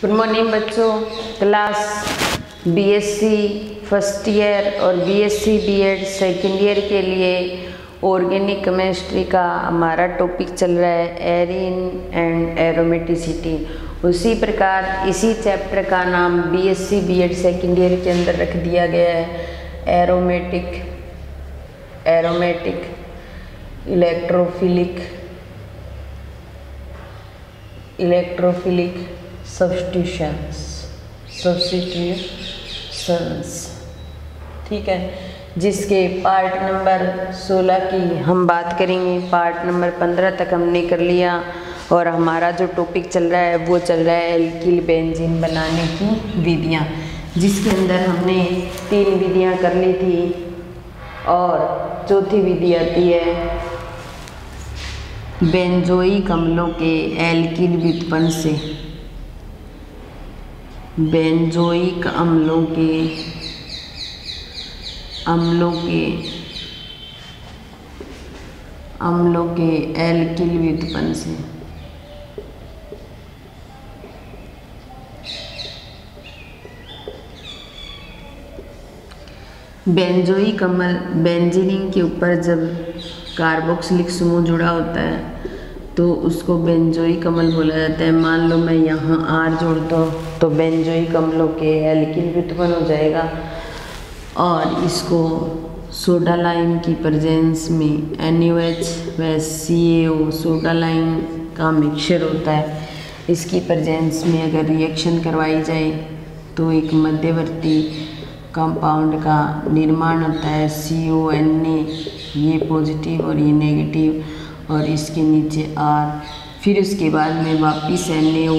Good morning बच्चों। Class BSc first year और BSc BEd second year के लिए ऑर्गेनिक केमिस्ट्री का हमारा टॉपिक चल रहा है एरिन एंड एरोमेटिसिटी। उसी प्रकार इसी चैप्टर का नाम बीएससी बीएड सेकेंड ईयर के अंदर रख दिया गया है एरोमेटिक इलेक्ट्रोफिलिक सब्स्टिट्यूशंस। ठीक है, जिसके पार्ट नंबर 16 की हम बात करेंगे। पार्ट नंबर 15 तक हमने कर लिया और हमारा जो टॉपिक चल रहा है वो चल रहा है एल्किल बेंजीन बनाने की विधियाँ, जिसके अंदर हमने 3 विधियाँ कर ली थी और चौथी विधि आती है बेंजोइक अम्लों के एल्किल व्युत्पन्न से। बेंजोइक अम्लों के एल्किल व्युत्पन्न से। बेंजोइक अम्ल बेंजीन के ऊपर जब कार्बोक्सिलिक समूह जुड़ा होता है तो उसको बेंजोइक अम्ल बोला जाता है। मान लो मैं यहाँ R जोड़ता हूँ तो बेंजोइक अम्लों के एल्किल व्युत्पन्न हो जाएगा और इसको सोडा लाइम की प्रेजेंस में NaOH व CaO सोडा लाइम का मिक्सचर होता है। इसकी प्रेजेंस में अगर रिएक्शन करवाई जाए तो एक मध्यवर्ती कंपाउंड का निर्माण होता है CONa, ये पॉजिटिव और ये नेगेटिव और इसके नीचे R। फिर उसके बाद में वापस NaO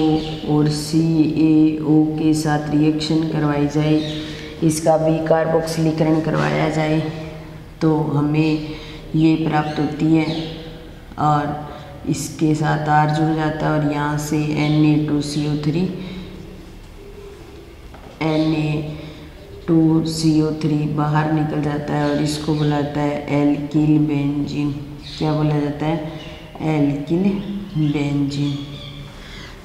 और CaO के साथ रिएक्शन करवाई जाए, इसका विकार्बोक्सिलीकरण करवाया जाए तो हमें ये प्राप्त होती है और इसके साथ R जुड़ जाता है और यहाँ से Na2CO3 बाहर निकल जाता है और इसको बोला जाता है एल्किल बेंजीन। क्या बोला जाता है? Alkyl benzene.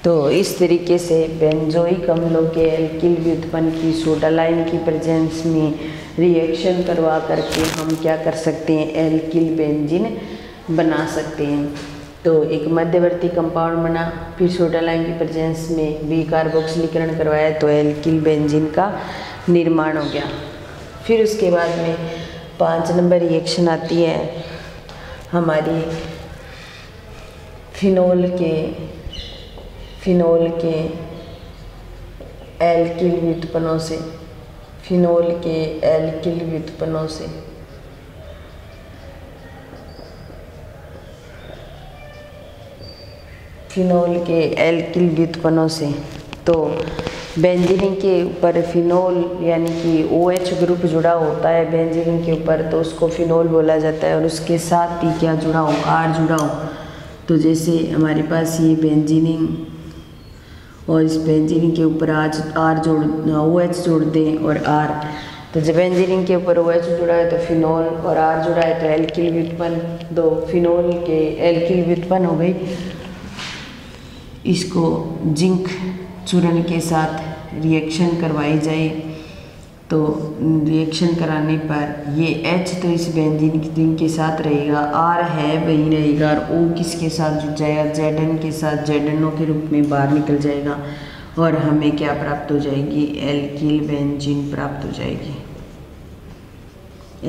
तो इस तरीके से बेंजोइक अम्लों के एल्किल व्युत्पन्न की सोडा लाइम की प्रेजेंस में रिएक्शन करवा करके हम क्या कर सकते हैं? एल्किल बेंजीन बना सकते हैं। तो एक मध्यवर्ती कंपाउंड बना, फिर सोडा लाइम की प्रेजेंस में विकार्बोक्सिलीकरण करवाया तो एल्किल बेंजीन का निर्माण हो गया। फिर उसके बाद में 5 नंबर रिएक्शन आती है हमारी फिनोल के एल्किल व्युत्पन्नों से। फिनोल के एल्किल व्युत्पन्नों से फिनोल के एल्किल व्युत्पन्नों से तो बेंजीन के ऊपर फिनोल यानी कि OH ग्रुप जुड़ा होता है बेंजीन के ऊपर, तो उसको फिनोल बोला जाता है। और उसके साथ ही क्या जुड़ा हो? R जुड़ा हो। तो जैसे हमारे पास ये बेंजीन और इस बेंजीन के ऊपर OH जोड़ दें और R, तो जब बेंजीन के ऊपर OH जुड़ा है तो फिनोल और R जुड़ा है तो एल्किल व्युत्पन्न। दो फिनोल के एल्किल व्युत्पन्न हो गई। इसको जिंक चूर्ण के साथ रिएक्शन करवाई जाए तो रिएक्शन कराने पर ये H तो इस बेंजीन के साथ रहेगा, R है वही रहेगा और O किसके साथ जुड़ जाएगा? Zn के साथ ZnO के रूप में बाहर निकल जाएगा और हमें क्या प्राप्त हो जाएगी? एल्किल बेंजीन प्राप्त हो जाएगी।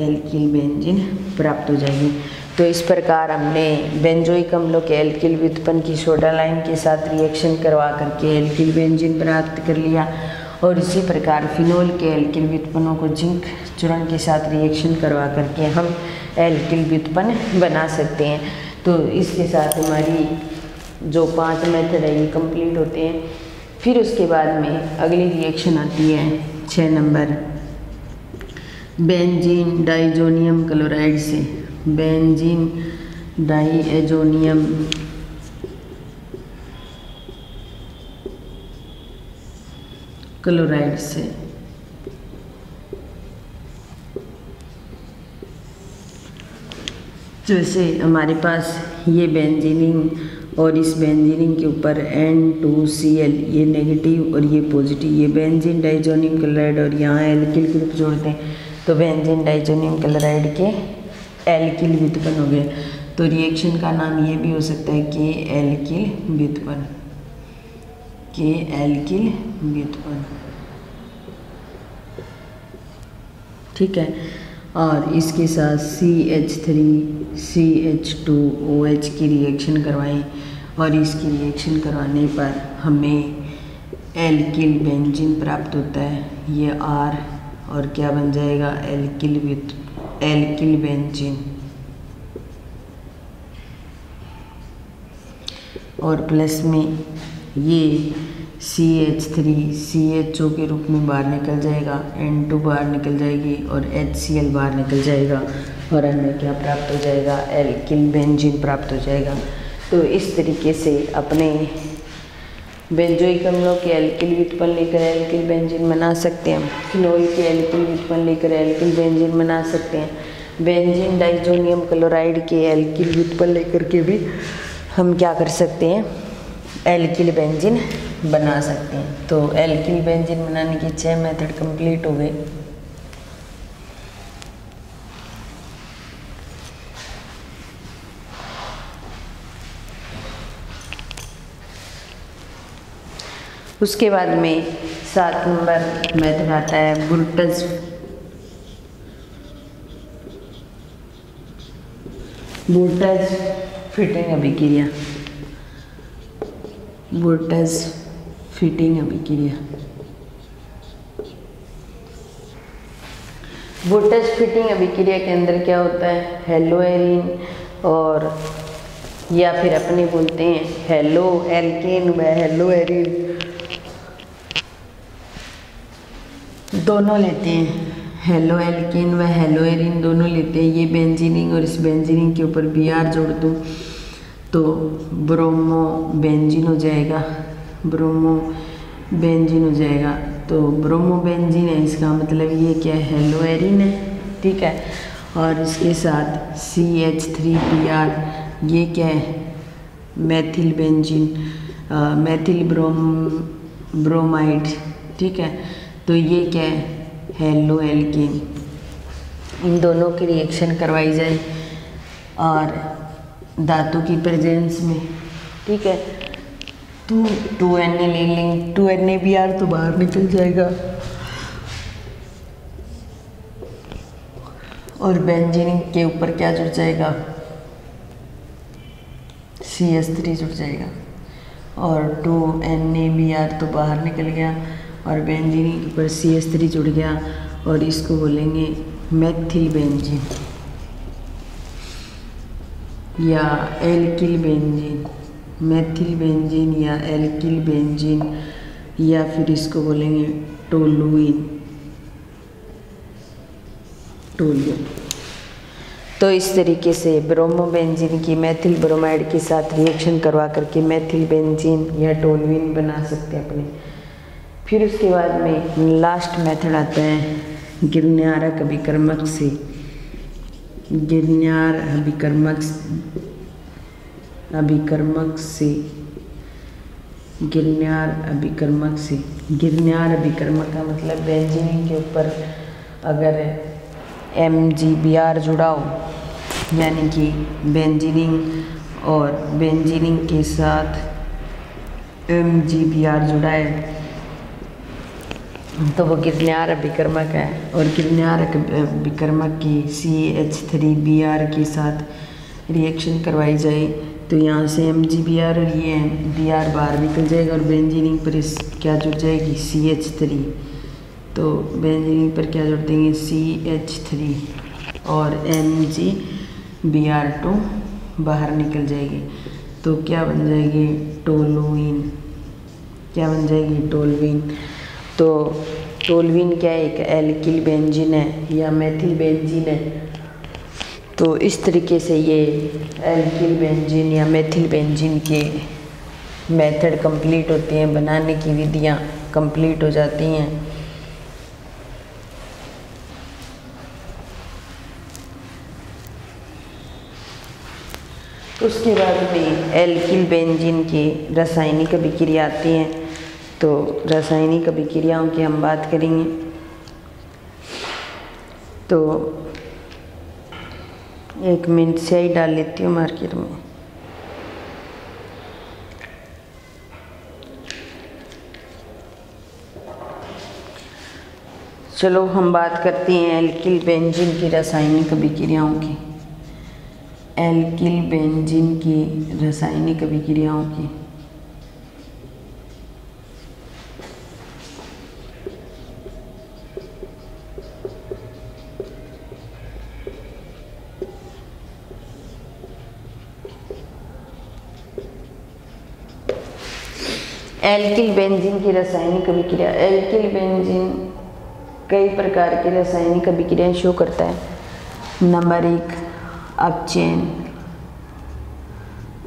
एल्किल बेंजीन प्राप्त हो जाएगी। तो इस प्रकार हमने बेंजोइक अम्लों के एल्किल व्युत्पन्न की सोडा लाइम के साथ रिएक्शन करवा करके एल्किल बेंजीन प्राप्त कर लिया और इसी प्रकार फिनोल के एल्किल व्युत्पन्नों को जिंक चूर्ण के साथ रिएक्शन करवा करके हम एल्किल व्युत्पन्न बना सकते हैं। तो इसके साथ हमारी जो 5 मेथड है ये कंप्लीट होते हैं। फिर उसके बाद में अगली रिएक्शन आती है 6 नंबर बेंजीन डाइजोनियम क्लोराइड से। बेंजीन डाइएजोनियम क्लोराइड से। जैसे हमारे पास ये बेंजीन और इस बेंजीन के ऊपर N2Cl, ये नेगेटिव और ये पॉजिटिव, ये बेंजीन डाइजोनियम क्लोराइड और यहाँ एल्किल ग्रुप जोड़ते हैं तो बेंजीन डाइजोनियम क्लोराइड के एल्किल व्युत्पन्न हो गए। तो रिएक्शन का नाम ये भी हो सकता है के एल्किल व्युत्पन्न, के एल्किल व्युत्पन्न, ठीक है। और इसके साथ CH3CH2OH की रिएक्शन करवाएं और इसकी रिएक्शन करवाने पर हमें एल्किल बेंजीन प्राप्त होता है, ये R और क्या बन जाएगा एल्किल बेंजीन, और प्लस में ये CH3CHO के रूप में बाहर निकल जाएगा, N2 बाहर निकल जाएगी और HCl बाहर निकल जाएगा और हमें क्या प्राप्त हो जाएगा एल्किल बेंजीन प्राप्त हो जाएगा। तो इस तरीके से अपने बेंजोइक अम्लों के एल्किल व्युत्पन्न लेकर एल्किल बेंजीन बना सकते हैं, फिनोल के एल्किल व्युत्पन्न लेकर एल्किल बेंजीन बना सकते हैं, बेंजीन डाइजोनियम क्लोराइड के एल्किल व्युत्पन्न लेकर के भी हम क्या कर सकते हैं एल्किल बेंजीन बना सकते हैं। तो एल्किल बेंजीन बनाने की 6 मेथड कंप्लीट हो गए। उसके बाद में 7 नंबर मेथड आता है बुर्टज फिटिंग अभिक्रिया, बुर्टज फिटिंग अभिक्रिया। बुर्टज फिटिंग अभिक्रिया के अंदर क्या होता है हेलोएरिन और या फिर अपने बोलते हैं हेलो एल्केन व हेलोएरिन दोनों लेते हैं, हेलो एल्केन व हेलोएरिन दोनों लेते हैं। ये बेंजीनिंग और इस बेंजीनिंग के ऊपर Br जोड़ दूँ तो ब्रोमो बेंजीन हो जाएगा, ब्रोमो बेंजीन हो जाएगा। तो ब्रोमो बेंजीन है, इसका मतलब ये क्या है हेलोएरिन है, ठीक है। और इसके साथ CH3Br, ये क्या है मैथिल बेंजीन, मैथिल ब्रोमाइड, ठीक है। तो ये क्या है हेलो एल्केन। इन दोनों की रिएक्शन करवाई जाए और धातु की प्रेजेंस में, ठीक है। 2Na ले लेंगे, 2NaBr तो बाहर निकल जाएगा और बेंजीन के ऊपर क्या जुड़ जाएगा CH3 जुड़ जाएगा और 2NaBr तो बाहर निकल गया और बेंजीन के ऊपर CH3 जुड़ गया और इसको बोलेंगे मैथिल बेंजीन या एल्किल बेंजीन, मैथिल बेंजीन या एल्किल बेंजीन या फिर इसको बोलेंगे टोलुइन। तो इस तरीके से ब्रोमो बेंजीन की मैथिल ब्रोमाइड के साथ रिएक्शन करवा करके मैथिल बेंजीन या टोलुइन बना सकते हैं अपने। फिर उसके बाद में लास्ट मेथड आता है गिरण्यारक अभिकर्मक से, गिरण्यार अभिकर्मक से गिरण्यार अभिकर्मक का मतलब बेंजीन के ऊपर अगर MgBr जुड़ा हो यानी कि बेंजीन और बेंजीन के साथ MgBr जुड़ा है तो वो गिरण्यार अभिकर्मक है। और गिरण्यार अभिकर्मक की CH3Br के साथ रिएक्शन करवाई जाए तो यहाँ से MgBr और ये Br बाहर निकल जाएगा और बेंजीन पर क्या जुड़ जाएगी CH3। तो बेंजीन पर क्या जोड़ देंगे CH3 और MgBr2 बाहर निकल जाएगी तो क्या बन जाएगी टोलुइन, क्या बन जाएगी टोलुइन। तो टोलुइन क्या है एक एल्किल बेंजीन है या मैथिल बेंजीन है। तो इस तरीके से ये एल्किल बेंजीन या मैथिल बेंजीन के मेथड कंप्लीट होते हैं, बनाने की विधियाँ कंप्लीट हो जाती हैं। उसके बाद में एल्किल बेंजीन की रासायनिक अभिक्रिया आती हैं। तो रासायनिक अभिक्रियाओं की हम बात करेंगे। तो 1 मिनट स्याही डाल लेती हूँ मार्कर में। चलो हम बात करते हैं एल्किल बेंजीन की रासायनिक अभिक्रियाओं की। एल्किल बेंजीन की रासायनिक अभिक्रियाओं की। एल्किल बेंजीन की रासायनिक अभिक्रिया। एल्किल बेंजीन कई प्रकार की रासायनिक अभिक्रियाएं शो करता है। नंबर 1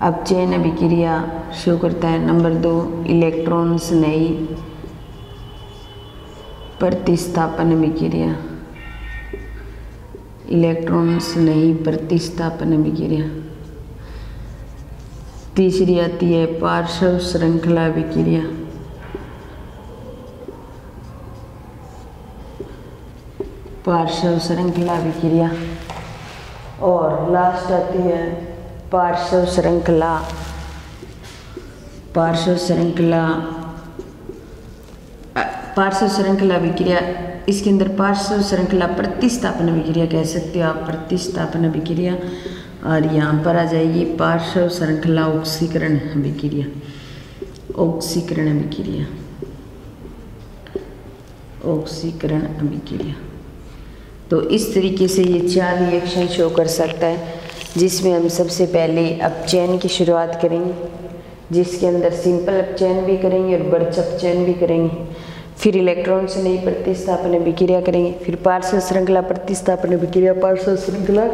अपचयन अभिक्रिया शो करता है। नंबर 2 इलेक्ट्रॉन्स नई प्रतिस्थापन अभिक्रिया। इलेक्ट्रॉन्स नई प्रतिस्थापन अभिक्रिया। तीसरी आती है पार्श्व श्रृंखला अभिक्रिया। पार्श्व श्रृंखला अभिक्रिया। और लास्ट आती है पार्श्व श्रृंखला अभिक्रिया। इसके अंदर पार्श्व श्रृंखला प्रतिस्थापन अभिक्रिया कह सकते हो आप, प्रतिस्थापन अभिक्रिया। और यहाँ पर आ जाएगी पार्श्व श्रृंखला ऑक्सीकरण अभिक्रिया। ऑक्सीकरण अभिक्रिया। तो इस तरीके से ये 4 रिएक्शन शो कर सकता है, जिसमें हम सबसे पहले अपचयन की शुरुआत करेंगे, जिसके अंदर सिंपल अपचयन भी करेंगे और बर्च अपचयन भी करेंगे। फिर इलेक्ट्रॉन से नई प्रतिस्थापन अभिक्रिया करेंगे। फिर पार्श्व श्रृंखला प्रतिस्थापन अभिक्रिया, पार्श्व श्रृंखला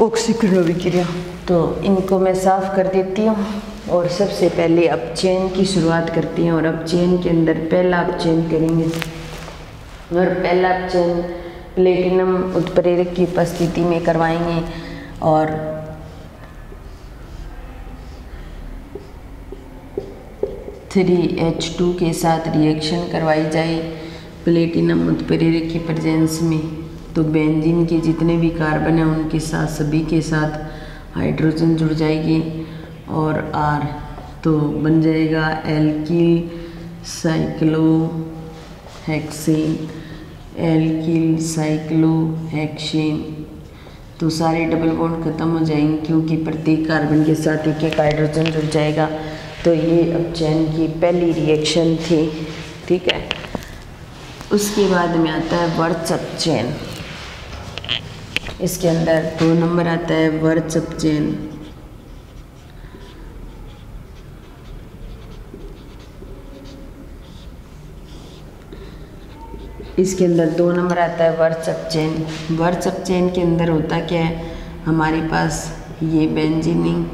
ऑक्सीकरण अभिक्रिया। तो इनको मैं साफ कर देती हूँ और सबसे पहले अपचयन की शुरुआत करती हैं। और अपचयन के अंदर पहला अपचयन करेंगे। और पहला अपचयन प्लेटिनम उत्प्रेरक की उपस्थिति में करवाएंगे। और (3H2) के साथ रिएक्शन करवाई जाए प्लेटिनम उत्प्रेरक की प्रेजेंस में। तो बेंजीन के जितने भी कार्बन हैं उनके साथ सभी के साथ हाइड्रोजन जुड़ जाएगी और R तो बन जाएगा एल्किल साइक्लोहेक्सेन। तो सारे डबल बॉन्ड खत्म हो जाएंगे क्योंकि प्रत्येक कार्बन के साथ एक हाइड्रोजन जुड़ जाएगा। तो ये अपचयन की पहली रिएक्शन थी, ठीक है। उसके बाद में आता है वर्च अपचयन। इसके अंदर 2 नंबर आता है वर्च अपचयन। इसके अंदर 2 नंबर आता है वर्च अपचयन। वर्च अपचयन के अंदर होता क्या है, हमारे पास ये बेंजीनिंग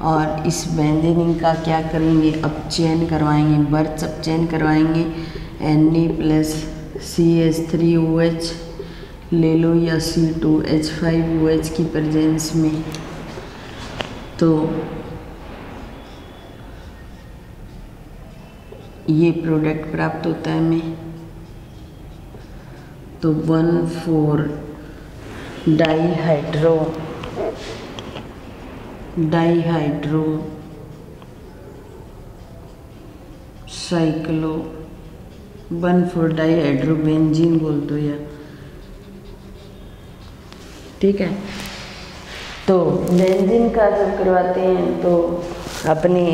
और इस बेंजीनिंग का क्या करेंगे, अपचयन करवाएंगे, वर्च अपचयन करवाएंगे। Na+CH3OH ले लो या C2H5OH की प्रेजेंस में। तो ये प्रोडक्ट प्राप्त होता है हमें। तो 1,4-डाईहाइड्रो 1,4-डाईहाइड्रोबेंजीन बोल दो या, ठीक है। तो बेंजीन का जब करवाते हैं तो अपने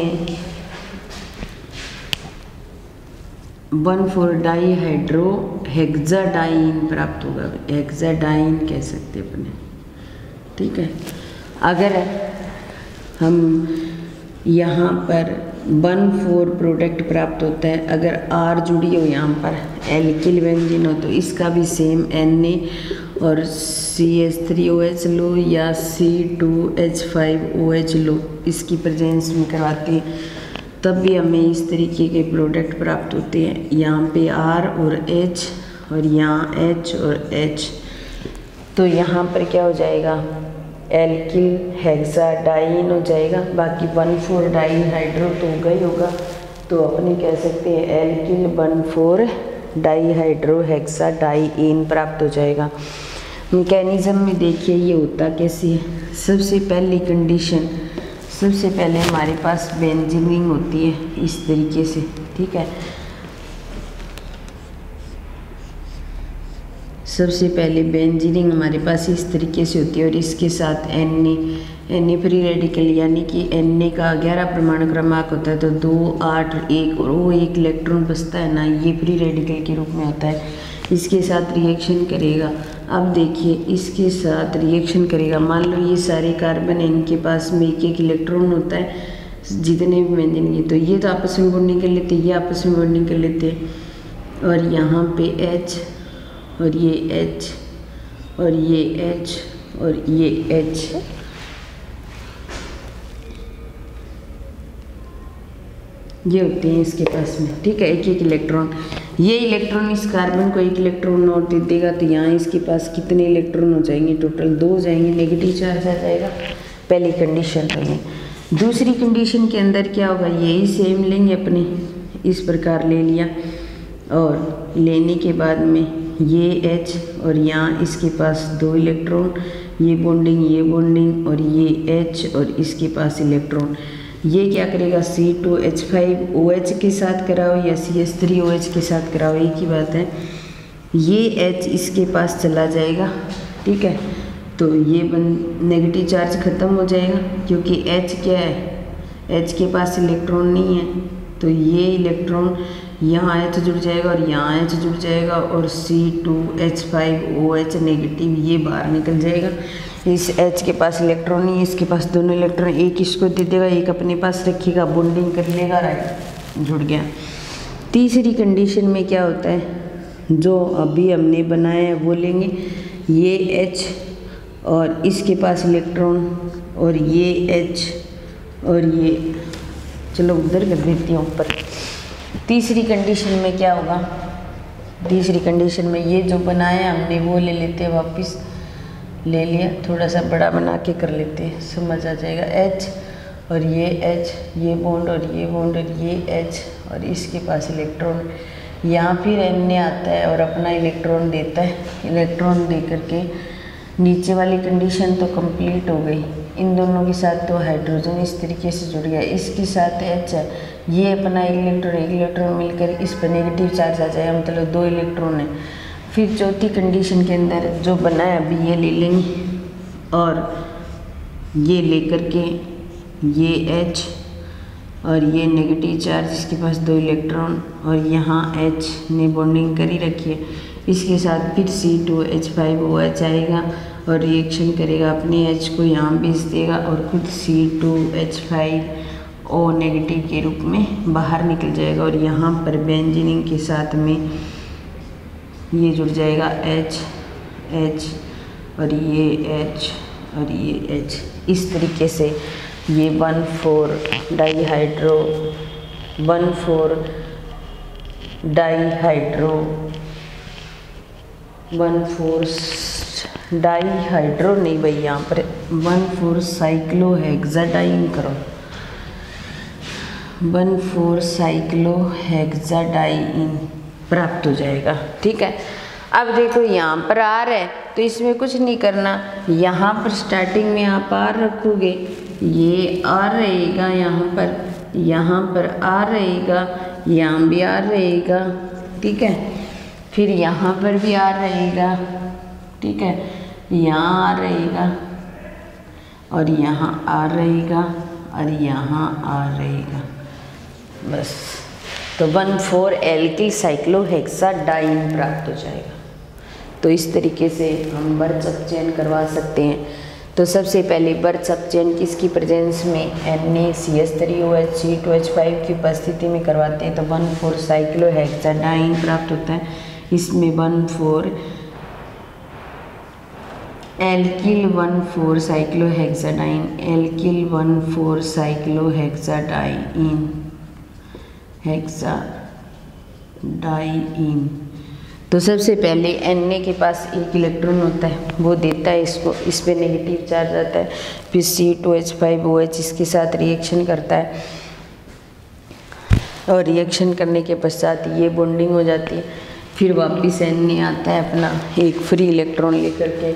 1,4-डाईहाइड्रो हेक्साडाइन प्राप्त होगा। हेक्साडाइन कह सकते हैं अपने, ठीक है। अगर हम यहाँ पर 1,4 प्रोडक्ट प्राप्त होता है, अगर R जुड़ी हो यहाँ पर एल्किल बेंजीन हो तो इसका भी सेम Na और CH3OH लो या C2H5OH लो, इसकी प्रेजेंस में करवाते हैं, तब भी हमें इस तरीके के प्रोडक्ट प्राप्त होते हैं। यहाँ पे R और H और यहाँ H और H। तो यहाँ पर क्या हो जाएगा, एल्किल हेक्साडाइन हो जाएगा। बाकी 1,4 डाईहाइड्रो तो होगा ही होगा, तो अपने कह सकते हैं एल्किल 1,4 डाईहाइड्रो हेक्साडाइन प्राप्त हो जाएगा। मैकेनिज्म में देखिए ये होता कैसे है। सबसे पहली कंडीशन, सबसे पहले हमारे पास बेंजीन होती है इस तरीके से, ठीक है। सबसे पहले बेंजीन हमारे पास इस तरीके से होती है और इसके साथ Na फ्री रेडिकल यानी कि Na का 11 परमाणु क्रमांक होता है, तो 2, 8, 1 और वो एक इलेक्ट्रॉन बचता है ना, ये फ्री रेडिकल के रूप में होता है। इसके साथ रिएक्शन करेगा। अब देखिए इसके साथ रिएक्शन करेगा, मान लो ये सारे कार्बन है, इनके पास में एक इलेक्ट्रॉन होता है जितने भी बेंजीन के, तो ये तो आपस में बॉन्डिंग कर लेते, ये आपस में बॉन्डिंग कर लेते, और यहाँ पे H और ये H और ये H और ये H, ये होते हैं इसके पास में, ठीक है, एक एक इलेक्ट्रॉन। ये इलेक्ट्रॉन इस कार्बन को एक इलेक्ट्रॉन और दे देगा, तो यहाँ इसके पास कितने इलेक्ट्रॉन हो जाएंगे, टोटल 2 जाएंगे, नेगेटिव चार्ज आ जाएगा। पहली कंडीशन तो ये। दूसरी कंडीशन के अंदर क्या होगा, यही सेम लेंगे अपने, इस प्रकार ले लिया, और लेने के बाद में ये H और यहाँ इसके पास 2 इलेक्ट्रॉन, ये बॉन्डिंग और ये H और इसके पास इलेक्ट्रॉन, ये क्या करेगा C2H5OH के साथ कराओ या CH3OH के साथ कराओ, एक ही बात है। ये H इसके पास चला जाएगा, ठीक है, तो ये नेगेटिव चार्ज ख़त्म हो जाएगा, क्योंकि H क्या है, H के पास इलेक्ट्रॉन नहीं है, तो ये इलेक्ट्रॉन यहाँ H जुड़ जाएगा और यहाँ H जुड़ जाएगा, और C2H5OH नेगेटिव ये बाहर निकल जाएगा। इस H के पास इलेक्ट्रॉन नहीं है, इसके पास दोनों इलेक्ट्रॉन, एक इसको दे देगा, एक अपने पास रखेगा, बॉन्डिंग कर लेगा, राइट, जुड़ गया। तीसरी कंडीशन में क्या होता है, जो अभी हमने बनाया है वो लेंगे, ये H और इसके पास इलेक्ट्रॉन और ये H और ये, चलो उधर कर देती हूँ ऊपर। तीसरी कंडीशन में क्या होगा, तीसरी कंडीशन में ये जो बनाया हमने वो ले लेते हैं, वापस ले लिया, थोड़ा सा बड़ा बना के कर लेते हैं, समझ आ जाएगा। H और ये H, ये बॉन्ड और ये बॉन्ड और ये H और इसके पास इलेक्ट्रॉन, यहाँ फिर Na आता है और अपना इलेक्ट्रॉन देता है, इलेक्ट्रॉन दे करके नीचे वाली कंडीशन तो कंप्लीट हो गई। इन दोनों के साथ तो हाइड्रोजन इस तरीके से जुड़ गया, इसके साथ H है, ये अपना इलेक्ट्रॉन मिलकर इस पर नेगेटिव चार्ज आ जाएगा, मतलब 2 इलेक्ट्रॉन है। फिर चौथी कंडीशन के अंदर जो बना है अभी ये ले लेंगे और ये लेकर के ये H और ये नेगेटिव चार्ज, इसके पास 2 इलेक्ट्रॉन और यहाँ H ने बॉन्डिंग करी रखी है, इसके साथ फिर C2H5OH आएगा और रिएक्शन करेगा, अपने H को यहाँ भेज देगा और खुद C2H5O नेगेटिव के रूप में बाहर निकल जाएगा, और यहाँ पर बेंजीन के साथ में ये जुड़ जाएगा H और ये H और ये H। इस तरीके से ये 1,4 डाईहाइड्रो 1,4 डाईहाइड्रो नहीं भाई, यहाँ पर 1,4 साइक्लोहेक्साडाइन करो, 1,4 साइक्लोहेक्साडाइन प्राप्त हो जाएगा, ठीक है। अब देखो यहाँ पर R है तो इसमें कुछ नहीं करना, यहाँ पर स्टार्टिंग में आप R रखोगे, ये R रहेगा, यहाँ पर R रहेगा, यहाँ भी R रहेगा, ठीक है, फिर यहाँ पर भी R रहेगा, ठीक है, यहाँ R रहेगा और यहाँ R रहेगा और यहाँ R रहेगा, बस। तो 1,4 एल्किल साइक्लोहेक्साडाइन प्राप्त हो जाएगा। तो इस तरीके से हम बर्थ अप चेन करवा सकते हैं। तो सबसे पहले बर्थ अप चेन किसकी प्रेजेंस में, NaCH3OH C2H5 की उपस्थिति में करवाते हैं, तो 1,4 साइक्लोहेक्साडाइन प्राप्त होता है। इसमें 1,4 एल्किल 1,4 साइक्लोहेक्साडाइन, एल्किल 1,4 साइक्लोहेक्साडाइन, हेक्साडाइन, तो सबसे पहले Na के पास एक इलेक्ट्रॉन होता है, वो देता है इसको, इस पे नेगेटिव चार्ज आता है। फिर C2H5OH इसके साथ रिएक्शन करता है और रिएक्शन करने के पश्चात ये बॉन्डिंग हो जाती है। फिर वापस Na आता है अपना एक फ्री इलेक्ट्रॉन लेकर के,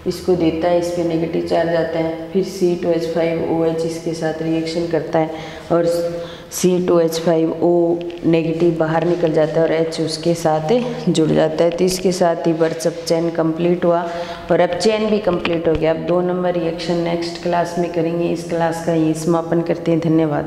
इसको देता है, इस पे नेगेटिव चार्ज आता है। फिर C2H5OH इसके साथ रिएक्शन करता है और C2H5O नेगेटिव बाहर निकल जाता है और H उसके साथ जुड़ जाता है। तो इसके साथ ही बर्चअप चेन कंप्लीट हुआ और अब चेन भी कंप्लीट हो गया। अब 2 नंबर रिएक्शन नेक्स्ट क्लास में करेंगे। इस क्लास का यही समापन करते हैं। धन्यवाद।